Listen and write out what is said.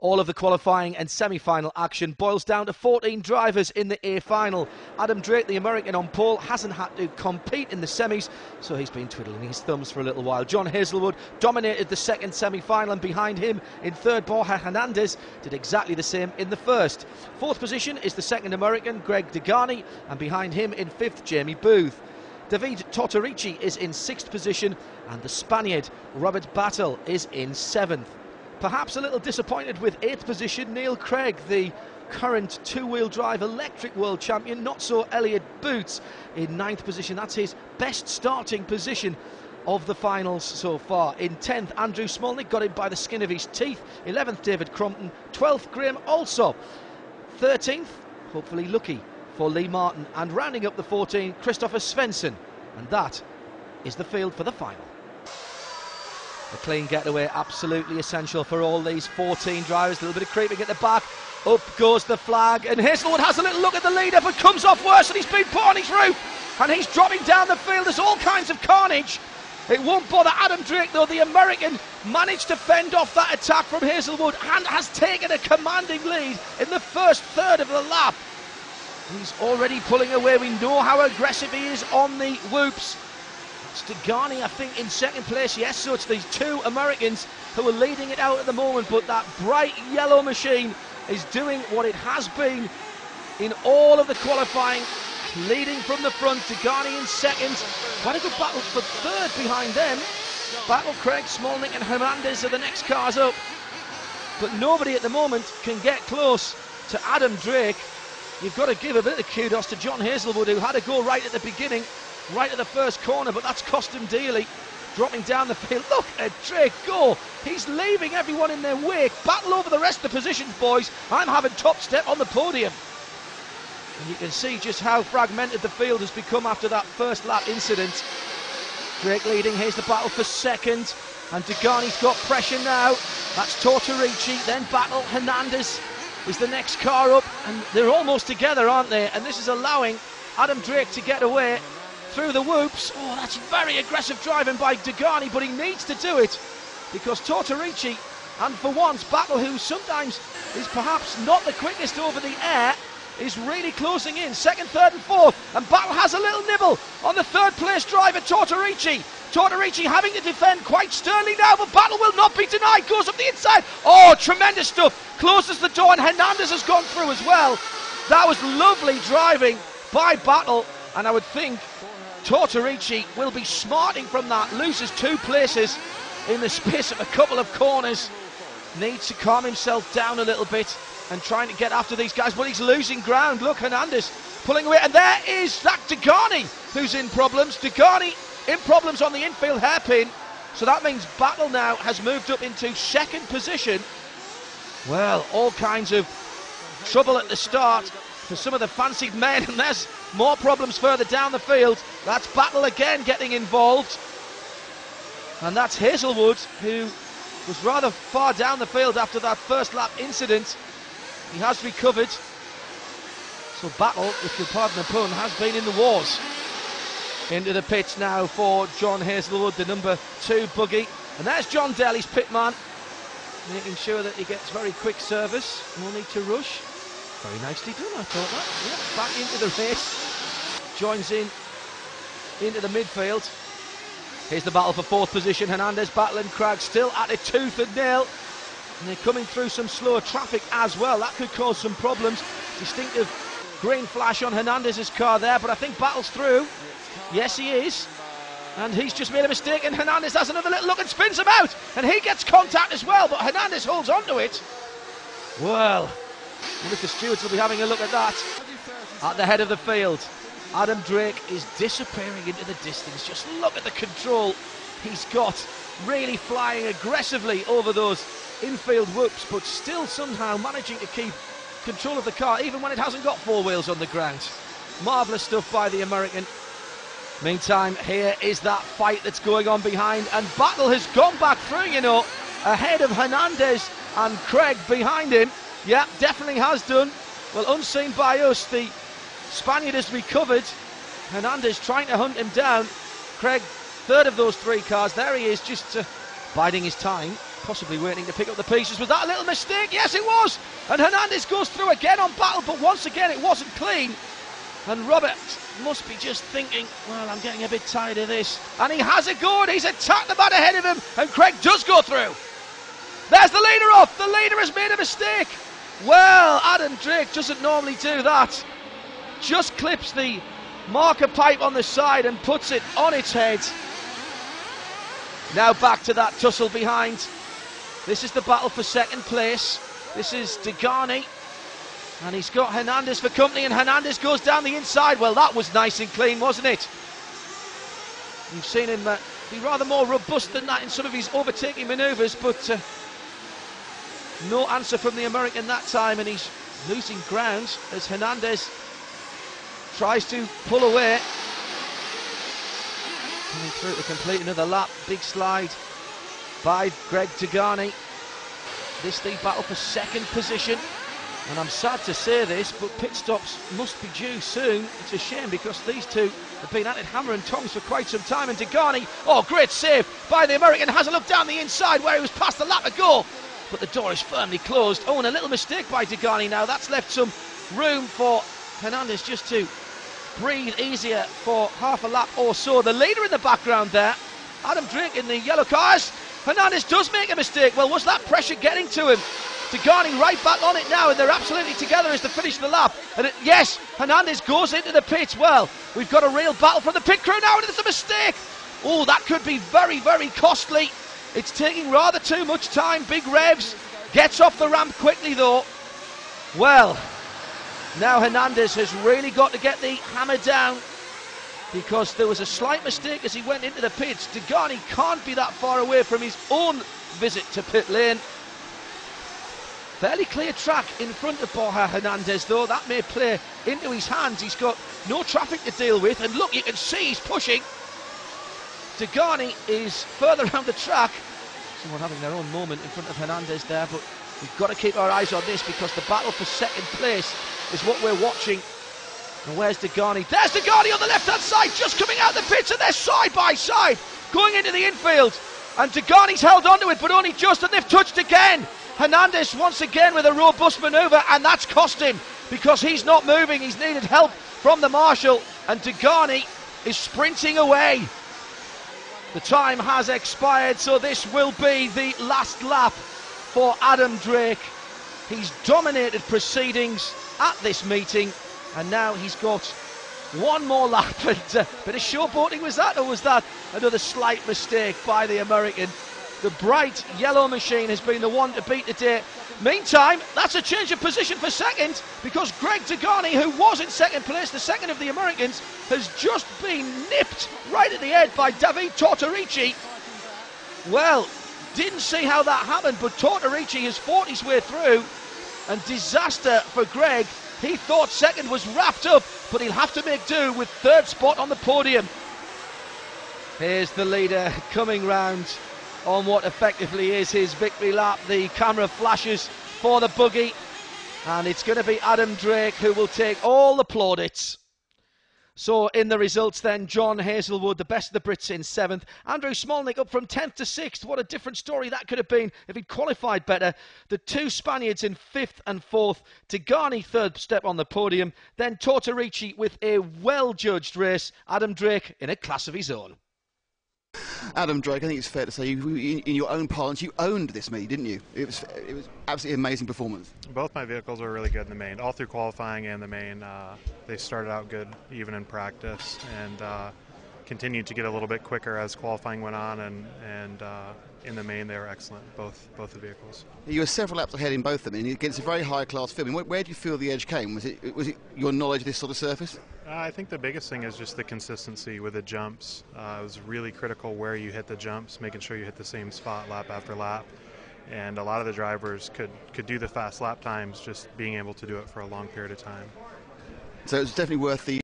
All of the qualifying and semi-final action boils down to 14 drivers in the A final. Adam Drake, the American on pole, hasn't had to compete in the semis, so he's been twiddling his thumbs for a little while. John Hazelwood dominated the second semi-final, and behind him in third, Borja Hernandez did exactly the same in the first. Fourth position is the second American, Greg Degani, and behind him in fifth, Jamie Booth. David Tortorici is in sixth position, and the Spaniard Robert Battle is in seventh. Perhaps a little disappointed with 8th position, Neil Craig, the current two-wheel drive electric world champion. Not so Elliot Boots in 9th position. That's his best starting position of the finals so far. In 10th, Andrew Smolnik got in by the skin of his teeth. 11th, David Crompton. 12th, Graham also. 13th, hopefully lucky for Lee Martin. And rounding up the 14, Christopher Svensson. And that is the field for the final. A clean getaway, absolutely essential for all these 14 drivers. A little bit of creeping at the back. Up goes the flag, and Hazelwood has a little look at the leader, but comes off worse, and he's been put on his roof, and he's dropping down the field. There's all kinds of carnage. It won't bother Adam Drake, though. The American managed to fend off that attack from Hazelwood and has taken a commanding lead in the first third of the lap. He's already pulling away. We know how aggressive he is on the whoops. Degani, I think, in second place. Yes, so it's these two Americans who are leading it out at the moment, but that bright yellow machine is doing what it has been in all of the qualifying, leading from the front. Degani in second. Quite a good battle for third behind them. Battle Craig, Smolnik and Hernandez are the next cars up, but nobody at the moment can get close to Adam Drake. You've got to give a bit of kudos to John Hazelwood, who had a go right at the beginning, right at the first corner, but that's cost him dearly, dropping down the field. Look at Drake go. He's leaving everyone in their wake. Battle over the rest of the positions, boys. I'm having top step on the podium. And you can see just how fragmented the field has become after that first lap incident. Drake leading. Here's the battle for second, and Degani's got pressure now. That's Tortorici, then Battle. Hernandez is the next car up, and they're almost together, aren't they? And this is allowing Adam Drake to get away through the whoops. Oh, that's very aggressive driving by Degani, but he needs to do it because Tortorici, and for once Battle, who sometimes is perhaps not the quickest over the air, is really closing in. Second, third and fourth, and Battle has a little nibble on the third place driver Tortorici. Tortorici having to defend quite sternly now, but Battle will not be denied. Goes up the inside. Oh, tremendous stuff. Closes the door, and Hernandez has gone through as well. That was lovely driving by Battle, and I would think Tortorici will be smarting from that. Loses 2 places in the space of a couple of corners. Needs to calm himself down a little bit and trying to get after these guys, but he's losing ground. Look, Hernandez pulling away, and there is that Degani who's in problems. Degani in problems on the infield hairpin, so that means Battle now has moved up into second position. Well, all kinds of trouble at the start for some of the fancied men, and there's more problems further down the field. That's Battle again getting involved, and that's Hazelwood, who was rather far down the field after that first lap incident. He has recovered, so Battle, if you'll pardon the pun, has been in the wars. Into the pits now for John Hazelwood, the number 2 buggy, and there's John Daly's pit man, making sure that he gets very quick service, no need to rush. Very nicely done, I thought that. Yeah, back into the race. Joins in into the midfield. Here's the battle for fourth position. Hernandez, Battle and Craig still at it tooth and nail. And they're coming through some slower traffic as well. That could cause some problems. Distinctive green flash on Hernandez's car there, but I think Battle's through. Yes, he is. And he's just made a mistake, and Hernandez has another little look and spins him out. And he gets contact as well, but Hernandez holds on to it. Well, I wonder if the stewards will be having a look at that. At the head of the field, Adam Drake is disappearing into the distance. Just look at the control he's got, really flying aggressively over those infield whoops, but still somehow managing to keep control of the car, even when it hasn't got 4 wheels on the ground. Marvellous stuff by the American. Meantime, here is that fight that's going on behind, and Battle has gone back through, you know, ahead of Hernandez and Craig behind him. Yeah, definitely has done. Well, unseen by us, the Spaniard has recovered. Hernandez trying to hunt him down. Craig, third of those 3 cars. There he is, just biding his time. possibly waiting to pick up the pieces. Was that a little mistake? Yes, it was. And Hernandez goes through again on battle, but once again it wasn't clean. And Robert must be just thinking, well, I'm getting a bit tired of this. And he has a go, and he's attacked the man ahead of him, and Craig does go through. There's the leader off. The leader has made a mistake. Well, Adam Drake doesn't normally do that. Just clips the marker pipe on the side and puts it on its head. Now back to that tussle behind. This is the battle for second place. This is Degani. And he's got Hernandez for company, and Hernandez goes down the inside. Well, that was nice and clean, wasn't it? You've seen him be rather more robust than that in some of his overtaking manoeuvres, but no answer from the American that time, and he's losing ground as Hernandez tries to pull away. Coming through to complete another lap. Big slide by Greg Degani. This the battle for second position. And I'm sad to say this, but pit stops must be due soon. It's a shame because these two have been at it hammer and tongs for quite some time. And Degani, oh, great save by the American, has a look down the inside where he was past the lap ago. But the door is firmly closed. Oh, and a little mistake by Degani now. That's left some room for Hernandez just to breathe easier for half a lap or so. The leader in the background there, Adam Drake in the yellow cars. Hernandez does make a mistake. Well, was that pressure getting to him? Degani right back on it now, and they're absolutely together as they finish the lap. And yes, Hernandez goes into the pits. Well, we've got a real battle from the pit crew now, and it's a mistake. Oh, that could be very, very costly. It's taking rather too much time. Big revs, gets off the ramp quickly though. Well, now Hernandez has really got to get the hammer down, because there was a slight mistake as he went into the pits. Degani can't be that far away from his own visit to pit lane. Fairly clear track in front of Borja Hernandez though. That may play into his hands. He's got no traffic to deal with, and look, you can see he's pushing. Degani is further around the track. Someone having their own moment in front of Hernandez there, but we've got to keep our eyes on this because the battle for second place is what we're watching. And where's Degani? There's Degani on the left-hand side, just coming out of the pits, and they're side by side, going into the infield. And Degani's held onto it, but only just, and they've touched again. Hernandez once again with a robust manoeuvre, and that's cost him because he's not moving. He's needed help from the marshal, and Degani is sprinting away. The time has expired, so this will be the last lap for Adam Drake. He's dominated proceedings at this meeting, and now he's got one more lap. And bit of showboating was that, or was that another slight mistake by the American? The bright yellow machine has been the one to beat the day. Meantime, that's a change of position for second, because Greg Degani, who was in second place, the second of the Americans, has just been nipped right at the head by David Tortorici. Well, didn't see how that happened, but Tortorici has fought his way through, and disaster for Greg. He thought second was wrapped up, but he'll have to make do with third spot on the podium. Here's the leader coming round on what effectively is his victory lap. The camera flashes for the buggy, and it's going to be Adam Drake who will take all the plaudits. So in the results then, John Hazelwood, the best of the Brits, in 7th. Andrew Smolnik up from 10th to 6th. What a different story that could have been if he'd qualified better. The two Spaniards in 5th and 4th. Degani third step on the podium. Then Tortorici with a well-judged race. Adam Drake in a class of his own. Adam Drake, I think it's fair to say, in your own parlance, you owned this meet, didn't you? It was absolutely amazing performance. Both my vehicles were really good in the main, all through qualifying and the main. They started out good, even in practice, and continued to get a little bit quicker as qualifying went on, and in the main they were excellent, both the vehicles. You were several laps ahead in both of them, and against a very high-class field. I mean, where do you feel the edge came? Was it your knowledge of this sort of surface? I think the biggest thing is just the consistency with the jumps. It was really critical where you hit the jumps, making sure you hit the same spot lap after lap. And a lot of the drivers could do the fast lap times, just being able to do it for a long period of time. So it was definitely worth the